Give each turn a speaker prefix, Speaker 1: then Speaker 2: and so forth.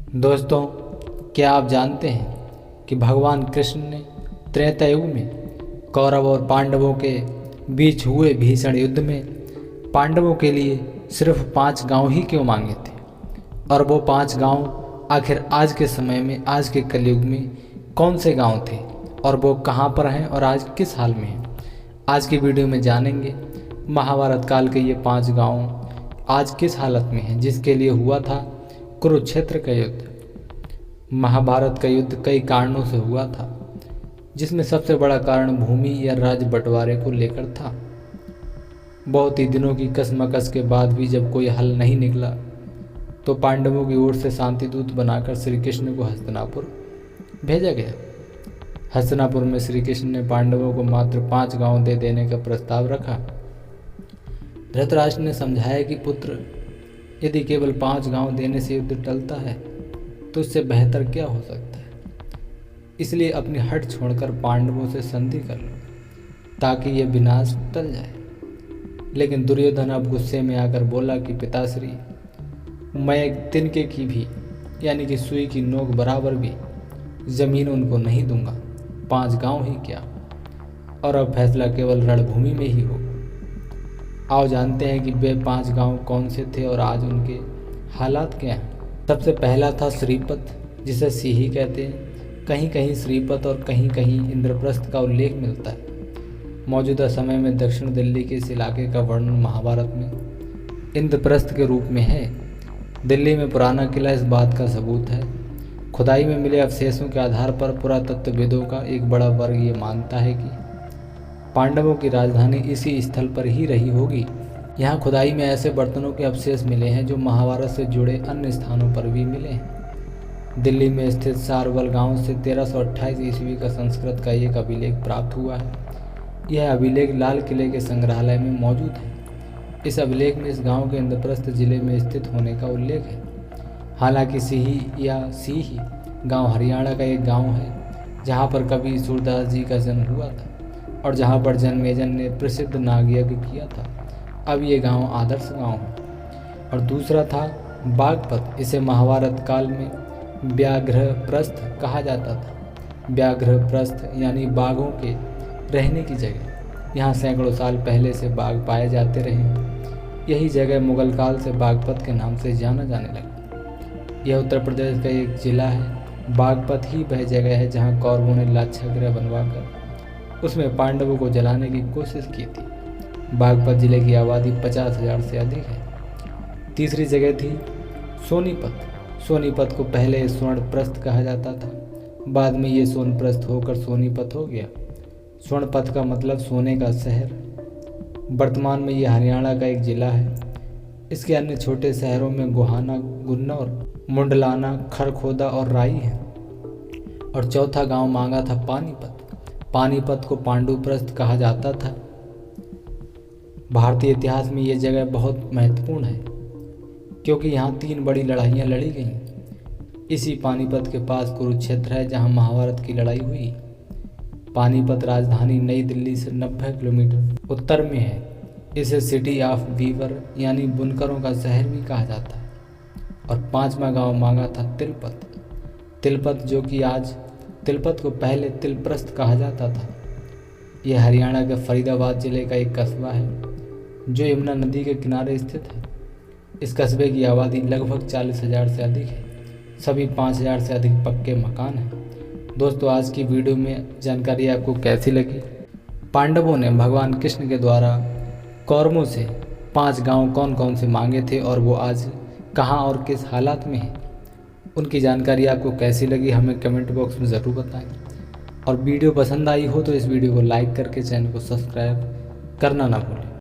Speaker 1: दोस्तों, क्या आप जानते हैं कि भगवान कृष्ण ने त्रेता युग में कौरव और पांडवों के बीच हुए भीषण युद्ध में पांडवों के लिए सिर्फ 5 गांव ही क्यों मांगे थे? और वो 5 गांव आखिर आज के समय में, आज के कलयुग में कौन से गांव थे और वो कहां पर हैं और आज किस हाल में हैं? आज की वीडियो में जानेंगे महाभारत काल के ये 5 गांव आज किस हालत में हैं, जिसके लिए हुआ था कुरुक्षेत्र का युद्ध। महाभारत का युद्ध कई कारणों से हुआ था, जिसमें सबसे बड़ा कारण भूमि या राज्य बंटवारे को लेकर था। बहुत ही दिनों की कसमकस के बाद भी जब कोई हल नहीं निकला तो पांडवों की ओर से शांति दूत बनाकर श्री कृष्ण को हस्तिनापुर भेजा गया। हस्तिनापुर में श्री कृष्ण ने पांडवों को मात्र 5 गांव दे देने का प्रस्ताव रखा। धृतराष्ट्र ने समझाया कि पुत्र, यदि केवल 5 गांव देने से युद्ध टलता है तो इससे बेहतर क्या हो सकता है। इसलिए अपनी हट छोड़कर पांडवों से संधि कर लो ताकि यह विनाश टल जाए। लेकिन दुर्योधन अब गुस्से में आकर बोला कि पिताश्री, मैं एक तिनके की भी यानी कि सुई की नोक बराबर भी जमीन उनको नहीं दूंगा, 5 गांव ही क्या, और अब फैसला केवल रणभूमि में ही होगा। आओ जानते हैं कि वे 5 गांव कौन से थे और आज उनके हालात क्या हैं। सबसे पहला था श्रीपत, जिसे सिही कहते हैं। कहीं कहीं श्रीपत और कहीं कहीं इंद्रप्रस्थ का उल्लेख मिलता है। मौजूदा समय में दक्षिण दिल्ली के इस इलाके का वर्णन महाभारत में इंद्रप्रस्थ के रूप में है। दिल्ली में पुराना किला इस बात का सबूत है। खुदाई में मिले अवशेषों के आधार पर पुरातत्वविदों का एक बड़ा वर्ग ये मानता है कि पांडवों की राजधानी इसी स्थल पर ही रही होगी। यहाँ खुदाई में ऐसे बर्तनों के अवशेष मिले हैं जो महाभारत से जुड़े अन्य स्थानों पर भी मिले हैं। दिल्ली में स्थित सारवल गांव से 1328 ईस्वी का संस्कृत का एक अभिलेख प्राप्त हुआ है। यह अभिलेख लाल किले के संग्रहालय में मौजूद है। इस अभिलेख में इस गांव के इंद्रप्रस्थ जिले में स्थित होने का उल्लेख है। हालांकि सिही या सीही गांव हरियाणा का एक गांव है, जहां पर कवि सूरदास जी का जन्म हुआ था और जहां पर जन्मेजन ने प्रसिद्ध नागयज्ञ किया था। अब ये गांव आदर्श गांव है। और दूसरा था बागपत। इसे महाभारत काल में व्याघ्रप्रस्थ कहा जाता था। व्याघ्रप्रस्थ यानी बाघों के रहने की जगह। यहाँ सैकड़ों साल पहले से बाघ पाए जाते रहे हैं। यही जगह मुगल काल से बागपत के नाम से जाना जाने लगा। यह उत्तर प्रदेश का एक जिला है। बागपत ही वह जगह है जहाँ कौरवों ने लाक्षागृह बनवाकर उसमें पांडवों को जलाने की कोशिश की थी। बागपत जिले की आबादी 50,000 से अधिक है। तीसरी जगह थी सोनीपत। सोनीपत को पहले स्वर्णप्रस्थ कहा जाता था, बाद में ये सोनप्रस्थ होकर सोनीपत हो गया। स्वर्णपथ का मतलब सोने का शहर। वर्तमान में ये हरियाणा का एक जिला है। इसके अन्य छोटे शहरों में गोहाना, गुन्नौर, मुंडलाना, खरखोदा और राई है। और चौथा गांव मांगा था पानीपत। पानीपत को पांडुप्रस्थ कहा जाता था। भारतीय इतिहास में ये जगह बहुत महत्वपूर्ण है क्योंकि यहाँ 3 बड़ी लड़ाइयाँ लड़ी गईं। इसी पानीपत के पास कुरुक्षेत्र है, जहाँ महाभारत की लड़ाई हुई। पानीपत राजधानी नई दिल्ली से 90 किलोमीटर उत्तर में है। इसे सिटी ऑफ वीवर यानी बुनकरों का शहर भी कहा जाता है। और 5वां गांव मांगा था तिलपत। तिलपत, जो कि आज तिलपत को पहले तिलप्रस्थ कहा जाता था। यह हरियाणा के फरीदाबाद जिले का एक कस्बा है जो यमुना नदी के किनारे स्थित है। इस कस्बे की आबादी लगभग 40,000 से अधिक है। सभी 5,000 से अधिक पक्के मकान हैं। दोस्तों, आज की वीडियो में जानकारी आपको कैसी लगी? पांडवों ने भगवान कृष्ण के द्वारा कौरवों से 5 गांव कौन कौन से मांगे थे और वो आज कहाँ और किस हालात में हैं? उनकी जानकारी आपको कैसी लगी हमें कमेंट बॉक्स में ज़रूर बताएं। और वीडियो पसंद आई हो तो इस वीडियो को लाइक करके चैनल को सब्सक्राइब करना ना भूलें।